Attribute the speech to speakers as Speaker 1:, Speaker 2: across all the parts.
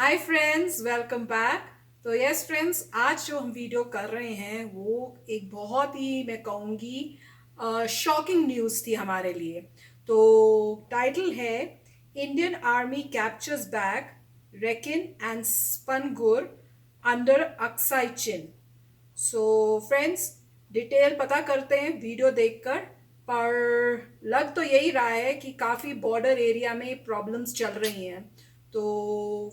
Speaker 1: Hi friends, welcome back. तो yes friends, आज जो हम वीडियो कर रहे हैं वो एक बहुत ही मैं कहूँगी शॉकिंग न्यूज़ थी हमारे लिए। तो टाइटल है Indian army captures back Rechin and Spanggur under Aksai Chin. So friends, detail पता करते हैं वीडियो देखकर। पर लग तो यही रहा है कि काफ़ी बॉर्डर एरिया में प्रॉब्लम्स चल रही हैं। तो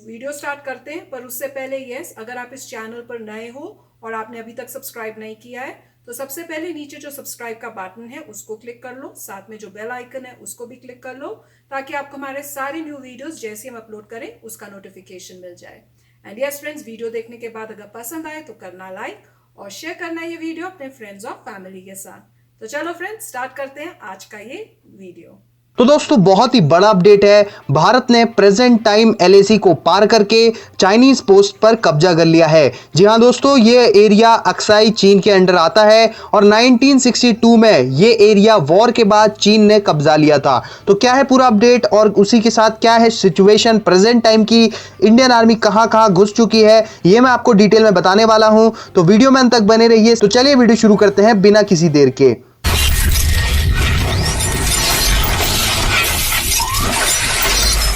Speaker 1: वीडियो स्टार्ट करते हैं, पर उससे पहले यस, अगर आप इस चैनल पर नए हो और आपने अभी तक सब्सक्राइब नहीं किया है तो सबसे पहले नीचे जो सब्सक्राइब का बटन है उसको क्लिक कर लो, साथ में जो बेल आइकन है उसको भी क्लिक कर लो, ताकि आपको हमारे सारे न्यू वीडियोस जैसे हम अपलोड करें उसका नोटिफिकेशन मिल जाए। एंड यस फ्रेंड्स, वीडियो देखने के बाद अगर पसंद आए तो करना लाइक और शेयर करना ये वीडियो अपने फ्रेंड्स और फैमिली के साथ। तो चलो फ्रेंड्स, स्टार्ट करते हैं आज का ये वीडियो।
Speaker 2: तो दोस्तों बहुत ही बड़ा अपडेट है। भारत ने प्रेजेंट टाइम एलएसी को पार करके चाइनीज पोस्ट पर कब्जा कर लिया है। जी हां दोस्तों, ये एरिया अक्साई चीन के अंडर आता है और 1962 में ये एरिया वॉर के बाद चीन ने कब्जा लिया था। तो क्या है पूरा अपडेट और उसी के साथ क्या है सिचुएशन प्रेजेंट टाइम की, इंडियन आर्मी कहां कहां घुस चुकी है, ये मैं आपको डिटेल में बताने वाला हूं। तो वीडियो में अंत तक बने रहिए। तो चलिए वीडियो शुरू करते हैं बिना किसी देर के।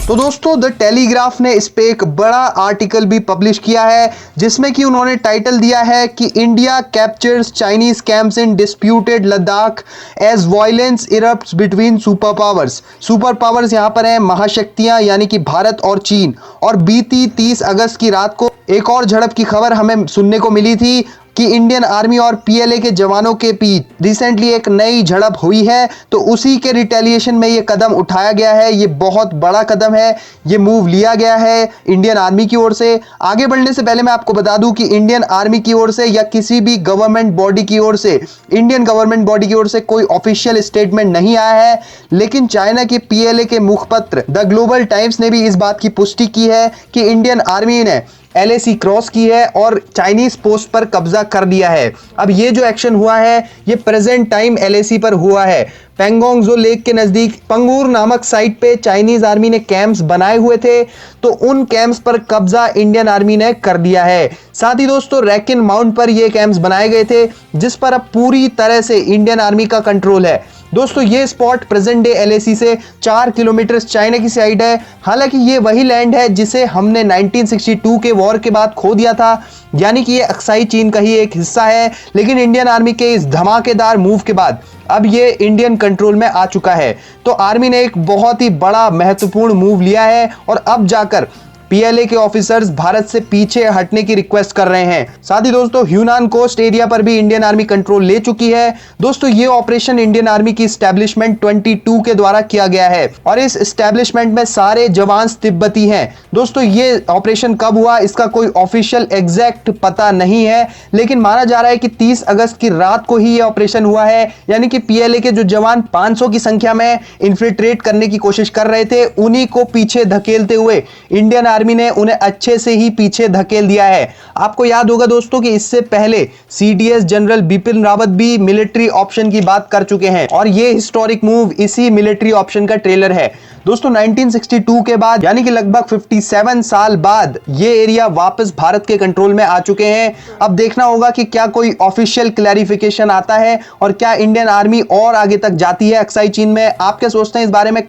Speaker 2: तो दोस्तों द टेलीग्राफ ने इस पे एक बड़ा आर्टिकल भी पब्लिश किया है, जिसमें कि उन्होंने टाइटल दिया है कि India captures Chinese camps in disputed Ladakh as violence erupts between super powers. Super powers यहां पर है महाशक्तियां, यानी कि भारत और चीन। और बीती 30 अगस्त की रात को एक और झड़प की खबर हमें सुनने को मिली थी कि इंडियन आर्मी और पीएलए के जवानों के बीच रिसेंटली एक नई झड़प हुई है। तो उसी के रिटेलिएशन में ये कदम उठाया गया है। ये बहुत बड़ा कदम है, ये मूव लिया गया है इंडियन आर्मी की ओर से। आगे बढ़ने से पहले मैं आपको बता दूं कि इंडियन आर्मी की ओर से या किसी भी गवर्नमेंट बॉडी की ओर से, इंडियन गवर्नमेंट बॉडी की ओर से कोई ऑफिशियल स्टेटमेंट नहीं आया है। लेकिन चाइना के पीएलए के मुखपत्र द ग्लोबल टाइम्स ने भी इस बात की पुष्टि की है कि इंडियन आर्मी ने एलएसी क्रॉस की है और चाइनीज पोस्ट पर कब्जा कर लिया है। अब ये जो एक्शन हुआ है ये प्रेजेंट टाइम एलएसी पर हुआ है। पेंगोंग जो लेक के नजदीक पंगूर नामक साइट पे चाइनीज आर्मी ने कैंप्स बनाए हुए थे, तो उन कैंप्स पर कब्जा इंडियन आर्मी ने कर लिया है। साथ ही दोस्तों रैकिन माउंट पर ये कैंप्स बनाए गए थे, जिस पर अब पूरी तरह से इंडियन आर्मी का कंट्रोल है। दोस्तों ये स्पॉट प्रेजेंट डे एलएसी से 4 किलोमीटर चाइना की साइड है। हालांकि ये वही लैंड है जिसे हमने 1962 के वॉर के बाद खो दिया था, यानी कि ये अक्साई चीन का ही एक हिस्सा है। लेकिन इंडियन आर्मी के इस धमाकेदार मूव के बाद अब ये इंडियन कंट्रोल में आ चुका है। तो आर्मी ने एक बहुत ही बड़ा महत्वपूर्ण मूव लिया है और अब जाकर पीएलए के ऑफिसर्स भारत से पीछे हटने की रिक्वेस्ट कर रहे हैं। साथ ही दोस्तों ह्यूनान कोस्ट एरिया पर भी इंडियन आर्मी कंट्रोल ले चुकी है। दोस्तों ये ऑपरेशन इंडियन आर्मी की एस्टेब्लिशमेंट 22 के द्वारा किया गया है और इस एस्टेब्लिशमेंट में सारे जवान तिब्बती हैं। दोस्तों ये ऑपरेशन कब हुआ इसका कोई ऑफिशियल एग्जैक्ट पता नहीं है, लेकिन माना जा रहा है कि 30 अगस्त की रात को ही ये ऑपरेशन हुआ है। यानी कि पीएलए के जो जवान 500 की संख्या में इन्फिल्ट्रेट करने की कोशिश कर रहे थे, उन्हीं को पीछे धकेलते हुए इंडियन आर्मी ने उन्हें अच्छे से ही पीछे धकेल दिया है। आपको याद होगा दोस्तों कि इससे पहले सीडीएस जनरल बिपिन रावत भी मिलिट्री ऑप्शन की बात कर चुके हैं और ये हिस्टोरिक मूव इसी मिलिट्री ऑप्शन का ट्रेलर है। दोस्तों 1962 के बाद, यानी कि लगभग 57 साल बाद, ये एरिया वापस भारत के कंट्रोल में आ चुके हैं। अब देखना होगा कि क्या कोई ऑफिशियल क्लैरिफिकेशन आता है और क्या इंडियन आर्मी और आगे तक जाती है अक्साई चीन में। आप क्या सोचते हैं इस बारे में?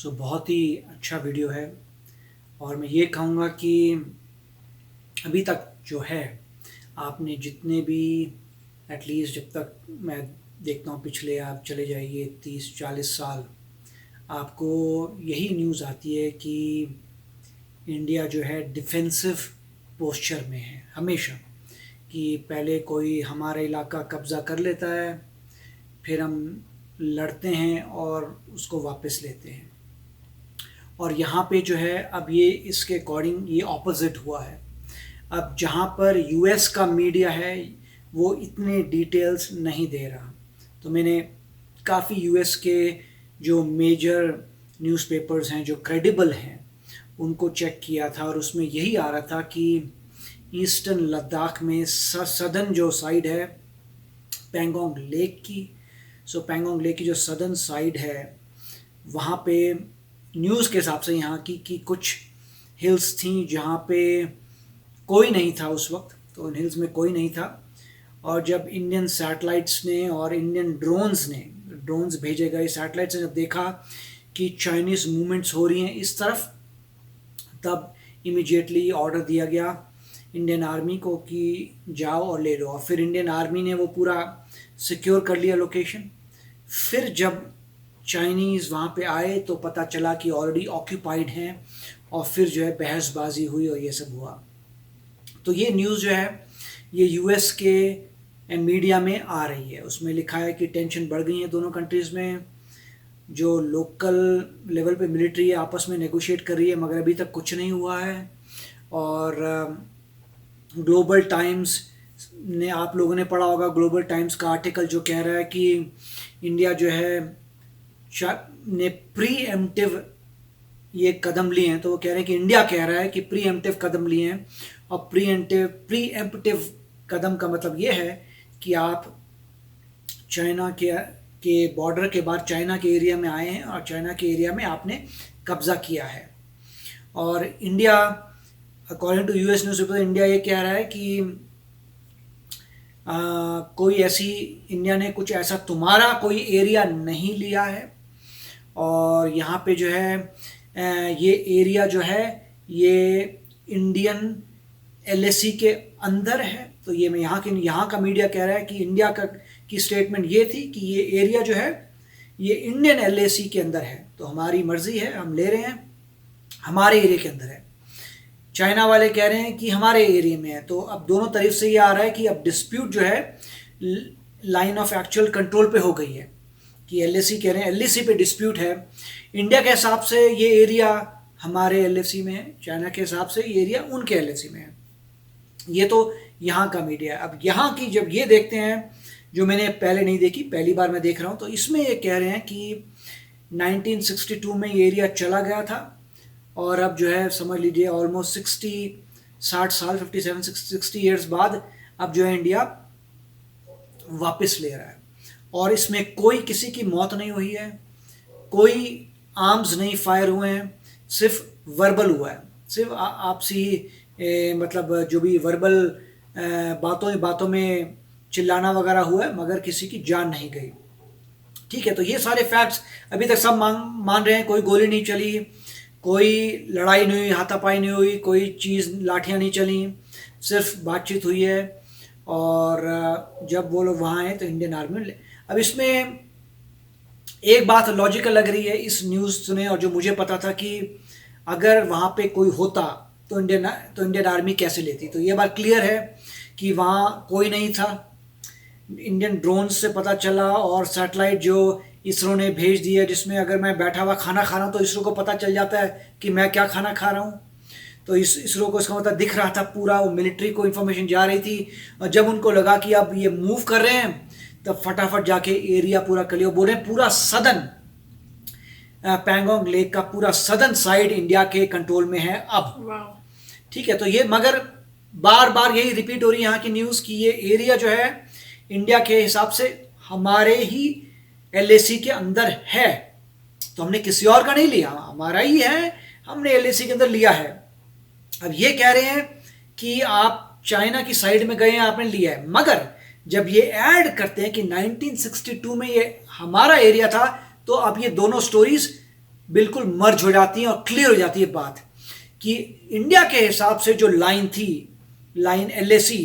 Speaker 3: बहुत ही अच्छा वीडियो है और मैं ये कहूँगा कि अभी तक जो है आपने जितने भी एटलीस्ट जब तक मैं देखता हूँ पिछले आप चले जाइए 30-40 साल, आपको यही न्यूज़ आती है कि इंडिया जो है डिफेंसिव पोस्चर में है हमेशा। कि पहले कोई हमारा इलाका कब्ज़ा कर लेता है, फिर हम लड़ते हैं और उसको वापस लेते हैं। और यहाँ पे जो है अब ये इसके अकॉर्डिंग ये ऑपोजिट हुआ है। अब जहाँ पर यूएस का मीडिया है वो इतने डिटेल्स नहीं दे रहा। तो मैंने काफ़ी यूएस के जो मेजर न्यूज़पेपर्स हैं जो क्रेडिबल हैं उनको चेक किया था और उसमें यही आ रहा था कि ईस्टर्न लद्दाख में सदर्न जो साइड है पेंगोंग लेक की, सो पेंगोंग लेक की जो सदर्न साइड है वहाँ पे न्यूज़ के हिसाब से यहाँ की कि कुछ हिल्स थी जहाँ पे कोई नहीं था उस वक्त, तो उन हिल्स में कोई नहीं था। और जब इंडियन सैटेलाइट्स ने और इंडियन ड्रोन्स भेजे गए सैटेलाइट्स ने जब देखा कि चाइनीज़ मूवमेंट्स हो रही हैं इस तरफ, तब इमीडिएटली ऑर्डर दिया गया इंडियन आर्मी को कि जाओ और ले लो। और फिर इंडियन आर्मी ने वो पूरा सिक्योर कर लिया लोकेशन। फिर जब चाइनीज़ वहाँ पे आए तो पता चला कि ऑलरेडी ऑक्यूपाइड हैं, और फिर जो है बहसबाजी हुई और ये सब हुआ। तो ये न्यूज़ जो है ये यूएस के मीडिया में आ रही है। उसमें लिखा है कि टेंशन बढ़ गई है दोनों कंट्रीज़ में, जो लोकल लेवल पे मिलिट्री आपस में नेगोशिएट कर रही है, मगर अभी तक कुछ नहीं हुआ है। और ग्लोबल टाइम्स ने, आप लोगों ने पढ़ा होगा ग्लोबल टाइम्स का आर्टिकल जो कह रहा है कि इंडिया जो है ने प्री एम्प्टिव ये कदम लिए हैं। तो वो कह रहे हैं कि इंडिया कह रहा है कि प्री एम्प्टिव कदम लिए हैं, और प्री एम्प्टिव कदम का मतलब ये है कि आप चाइना के बॉर्डर के बाद चाइना के एरिया में आए हैं और चाइना के एरिया में आपने कब्जा किया है। और India, according to US newspaper, India ये कह रहा है कि कोई ऐसी, इंडिया ने कुछ ऐसा तुम्हारा कोई एरिया नहीं लिया है, और यहाँ पे जो है ये एरिया जो है ये इंडियन एलएसी के अंदर है। तो ये मैं यहाँ का मीडिया कह रहा है कि इंडिया की स्टेटमेंट ये थी कि ये एरिया जो है ये इंडियन एलएसी के अंदर है, तो हमारी मर्जी है, हम ले रहे हैं, हमारे एरिया के अंदर है। चाइना वाले कह रहे हैं कि हमारे एरिया में है। तो अब दोनों तरफ से ये आ रहा है कि अब डिस्प्यूट जो है लाइन ऑफ एक्चुअल कंट्रोल पे हो गई है, कि एलएसी कह रहे हैं एलएसी पे डिस्प्यूट है। इंडिया के हिसाब से ये एरिया हमारे एलएसी में है, चाइना के हिसाब से ये एरिया उनके एलएसी में है। ये तो यहाँ का मीडिया है। अब यहाँ की जब ये देखते हैं, जो मैंने पहले नहीं देखी, पहली बार मैं देख रहा हूँ, तो इसमें ये कह रहे हैं कि 1962 में ये एरिया चला गया था, और अब जो है समझ लीजिए ऑलमोस्ट 60 साल 60 ईयर्स बाद अब जो है इंडिया वापस ले रहा है। और इसमें कोई किसी की मौत नहीं हुई है, कोई आर्म्स नहीं फायर हुए हैं, सिर्फ वर्बल हुआ है, सिर्फ आपसी मतलब जो भी वर्बल बातों में चिल्लाना वगैरह हुआ है, मगर किसी की जान नहीं गई। ठीक है, तो ये सारे फैक्ट्स अभी तक सब मान रहे हैं। कोई गोली नहीं चली, कोई लड़ाई नहीं हुई, हाथापाई नहीं हुई, कोई चीज़ लाठियाँ नहीं चली, सिर्फ बातचीत हुई है। और जब वो लोग वहाँ आए तो इंडियन आर्मी ने, अब इसमें एक बात लॉजिकल लग रही है इस न्यूज़ सुने, और जो मुझे पता था कि अगर वहाँ पे कोई होता तो इंडियन आर्मी कैसे लेती। तो ये बात क्लियर है कि वहाँ कोई नहीं था। इंडियन ड्रोन से पता चला, और सैटेलाइट जो इसरो ने भेज दिया, जिसमें अगर मैं बैठा हुआ खाना खा रहा हूँ तो इसरो को पता चल जाता है कि मैं क्या खाना खा रहा हूँ। तो इसरो को इसका मतलब दिख रहा था पूरा, वो मिलिट्री को इन्फॉर्मेशन जा रही थी। और जब उनको लगा कि अब ये मूव कर रहे हैं, तब फटाफट जाके एरिया पूरा कर लिया। बोल रहे पूरा सदर्न पैंगोंग लेक का पूरा सदर्न साइड इंडिया के कंट्रोल में है अब। ठीक है, तो ये मगर बार बार यही रिपीट हो रही है यहाँ की न्यूज़ कि ये एरिया जो है इंडिया के हिसाब से हमारे ही एलएसी के अंदर है। तो हमने किसी और का नहीं लिया, हमारा ही है, हमने एलएसी के अंदर लिया है। अब ये कह रहे हैं कि आप चाइना की साइड में गए हैं, आपने लिया है, मगर जब ये ऐड करते हैं कि 1962 में ये हमारा एरिया था, तो अब ये दोनों स्टोरीज बिल्कुल मर्ज हो जाती हैं और क्लियर हो जाती है बात कि इंडिया के हिसाब से जो लाइन थी, लाइन एलएसी,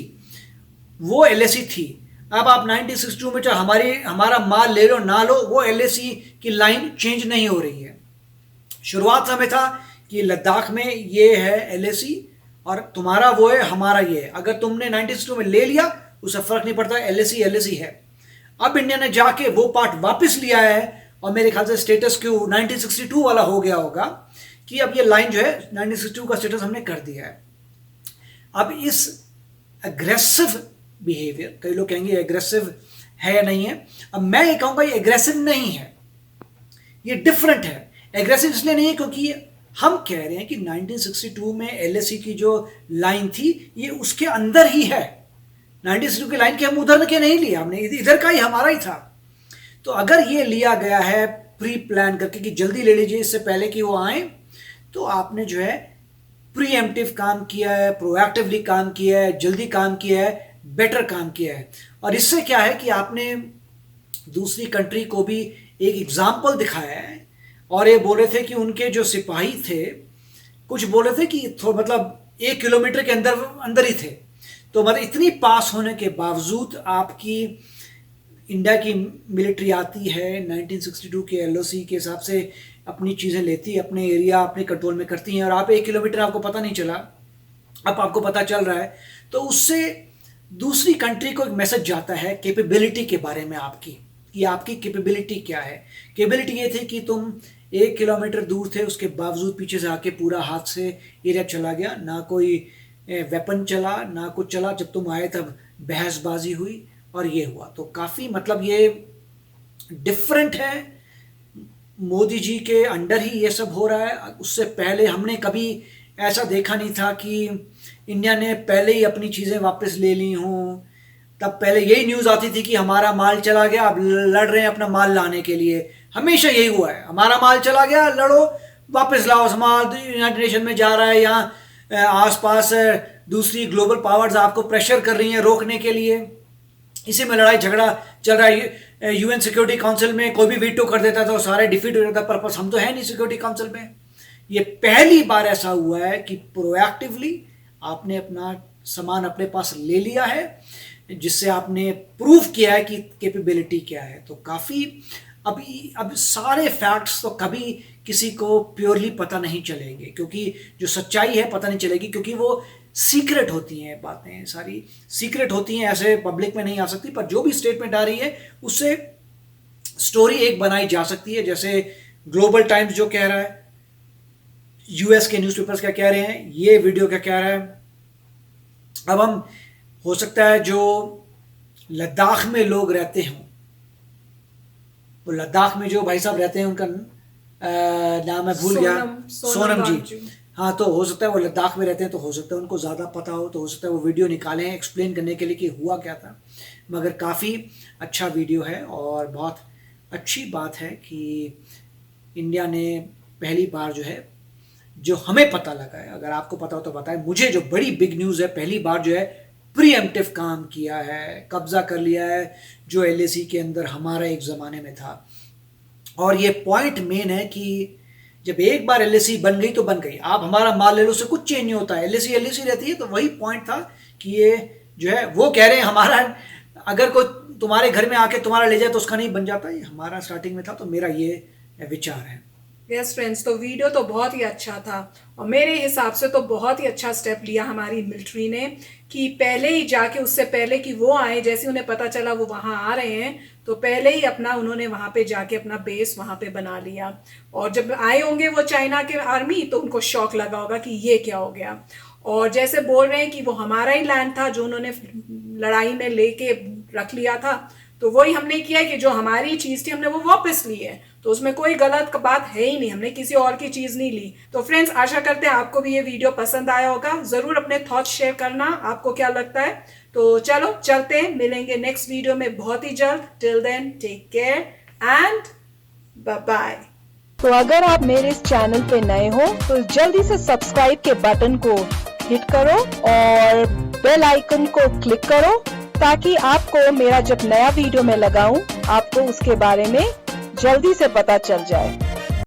Speaker 3: वो एलएसी थी। अब आप 1962 में चाहे हमारा माल ले लो ना लो, वो एलएसी की लाइन चेंज नहीं हो रही है। शुरुआत समय था कि लद्दाख में ये है एलएसी और तुम्हारा वो है, हमारा ये है। अगर तुमने 1962 में ले लिया उससे फर्क नहीं पड़ता, एलएसी है। अब इंडिया ने जाके वो पार्ट वापस लिया है, और मेरे ख्याल से स्टेटस क्यू 1962 वाला हो गया होगा कि अब ये लाइन जो है 1962 का स्टेटस हमने कर दिया है। अब इस एग्रेसिव बिहेवियर, कई लोग कहेंगे एग्रेसिव है या नहीं है, अब मैं ये कहूंगा ये एग्रेसिव नहीं है, ये डिफरेंट है। एग्रेसिव इसलिए नहीं है क्योंकि हम कह रहे हैं कि 1962 में एलएसी की जो लाइन थी ये उसके अंदर ही है। 1962 की लाइन के हम उधर के नहीं लिया, हमने इधर का ही हमारा ही था। तो अगर ये लिया गया है प्री प्लान करके कि जल्दी ले लीजिए इससे पहले कि वो आए, तो आपने जो है प्रीएम्प्टिव काम किया है, प्रोएक्टिवली काम किया है, जल्दी काम किया है, बेटर काम किया है। और इससे क्या है कि आपने दूसरी कंट्री को भी एक एग्जाम्पल दिखाया है। और ये बोल रहे थे कि उनके जो सिपाही थे, कुछ बोल रहे थे कि मतलब 1 किलोमीटर के अंदर ही थे। तो मतलब इतनी पास होने के बावजूद आपकी इंडिया की मिलिट्री आती है, 1962 के LOC के हिसाब से अपनी चीज़ें लेती है, अपने एरिया अपने कंट्रोल में करती हैं, और आप 1 किलोमीटर आपको पता नहीं चला, अब आपको पता चल रहा है। तो उससे दूसरी कंट्री को एक मैसेज जाता है कैपेबिलिटी के बारे में आपकी, कि आपकी कैपेबिलिटी क्या है। कैपेबिलिटी ये थी कि तुम 1 किलोमीटर दूर थे, उसके बावजूद पीछे से आके पूरा हाथ से एरिया चला गया, ना कोई वेपन चला, ना कुछ चला। जब तुम आए तब बहसबाजी हुई और ये हुआ। तो काफ़ी मतलब ये डिफरेंट है। मोदी जी के अंडर ही ये सब हो रहा है। उससे पहले हमने कभी ऐसा देखा नहीं था कि इंडिया ने पहले ही अपनी चीज़ें वापस ले ली हों। तब पहले यही न्यूज़ आती थी कि हमारा माल चला गया, अब लड़ रहे हैं अपना माल लाने के लिए। हमेशा यही हुआ है, हमारा माल चला गया, लड़ो, वापस लाओ उस माल, यूनाइटेड नेशन में जा रहा है, यहाँ आसपास दूसरी ग्लोबल पावर्स आपको प्रेशर कर रही हैं रोकने के लिए। इसी में लड़ाई झगड़ा चल रहा है। UN सिक्योरिटी काउंसिल में कोई भी वीटो कर देता था, सारे डिफीट हो जाता। पर्पस हम तो है नहीं सिक्योरिटी काउंसिल में। ये पहली बार ऐसा हुआ है कि प्रोएक्टिवली आपने अपना सामान अपने पास ले लिया है, जिससे आपने प्रूव किया है कि कैपेबिलिटी क्या है। तो काफ़ी अब सारे फैक्ट्स तो कभी किसी को प्योरली पता नहीं चलेंगे, क्योंकि जो सच्चाई है पता नहीं चलेगी, क्योंकि वो सीक्रेट होती हैं, बातें सारी सीक्रेट होती हैं, ऐसे पब्लिक में नहीं आ सकती। पर जो भी स्टेटमेंट आ रही है उससे स्टोरी एक बनाई जा सकती है। जैसे ग्लोबल टाइम्स जो कह रहा है, US के न्यूज़पेपर्स क्या कह रहे हैं, ये वीडियो क्या कह रहा है। अब हम हो सकता है जो लद्दाख में लोग रहते हों, वो लद्दाख में जो भाई साहब रहते हैं, उनका नाम मैं भूल गया, सोनम जी। हाँ, तो हो सकता है वो लद्दाख में रहते हैं, तो हो सकता है उनको ज़्यादा पता हो, तो हो सकता है वो वीडियो निकालें एक्सप्लेन करने के लिए कि हुआ क्या था। मगर काफ़ी अच्छा वीडियो है और बहुत अच्छी बात है कि इंडिया ने पहली बार जो है, जो हमें पता लगा है, अगर आपको पता हो तो बताएं मुझे, जो बड़ी बिग न्यूज़ है, पहली बार जो है प्रीएम्प्टिव काम किया है, कब्जा कर लिया है जो LAC के अंदर हमारा एक ज़माने में था। और ये पॉइंट मेन है कि जब एक बार LAC बन गई तो बन गई। आप हमारा माल ले लो, उससे कुछ चेंज नहीं होता है, LAC रहती है। तो वही पॉइंट था कि ये जो है, वो कह रहे हैं हमारा, अगर कोई तुम्हारे घर में आके तुम्हारा ले जाए तो उसका नहीं बन जाता, ये हमारा स्टार्टिंग में था। तो मेरा ये विचार है।
Speaker 1: यस फ्रेंड्स, तो वीडियो तो बहुत ही अच्छा था और मेरे हिसाब से तो बहुत ही अच्छा स्टेप लिया हमारी मिलिट्री ने कि पहले ही जाके, उससे पहले कि वो आए, जैसे उन्हें पता चला वो वहाँ आ रहे हैं, तो पहले ही अपना उन्होंने वहाँ पे जाके अपना बेस वहाँ पे बना लिया। और जब आए होंगे वो चाइना के आर्मी, तो उनको शॉक लगा होगा कि ये क्या हो गया। और जैसे बोल रहे हैं कि वो हमारा ही लैंड था जो उन्होंने लड़ाई में लेके रख लिया था, तो वही हमने किया कि जो हमारी चीज़ थी हमने वो वापस ली है। तो उसमें कोई गलत बात है ही नहीं, हमने किसी और की चीज़ नहीं ली। तो फ्रेंड्स, आशा करते हैं आपको भी ये वीडियो पसंद आया होगा। ज़रूर अपने थॉट्स शेयर करना, आपको क्या लगता है। तो चलो चलते हैं, मिलेंगे नेक्स्ट वीडियो में बहुत ही जल्द। Till then take care and bye bye.
Speaker 4: तो अगर आप मेरे इस चैनल पे नए हो तो जल्दी से सब्सक्राइब के बटन को हिट करो और बेल आइकन को क्लिक करो, ताकि आपको मेरा जब नया वीडियो मैं लगाऊं, आपको उसके बारे में जल्दी से पता चल जाए।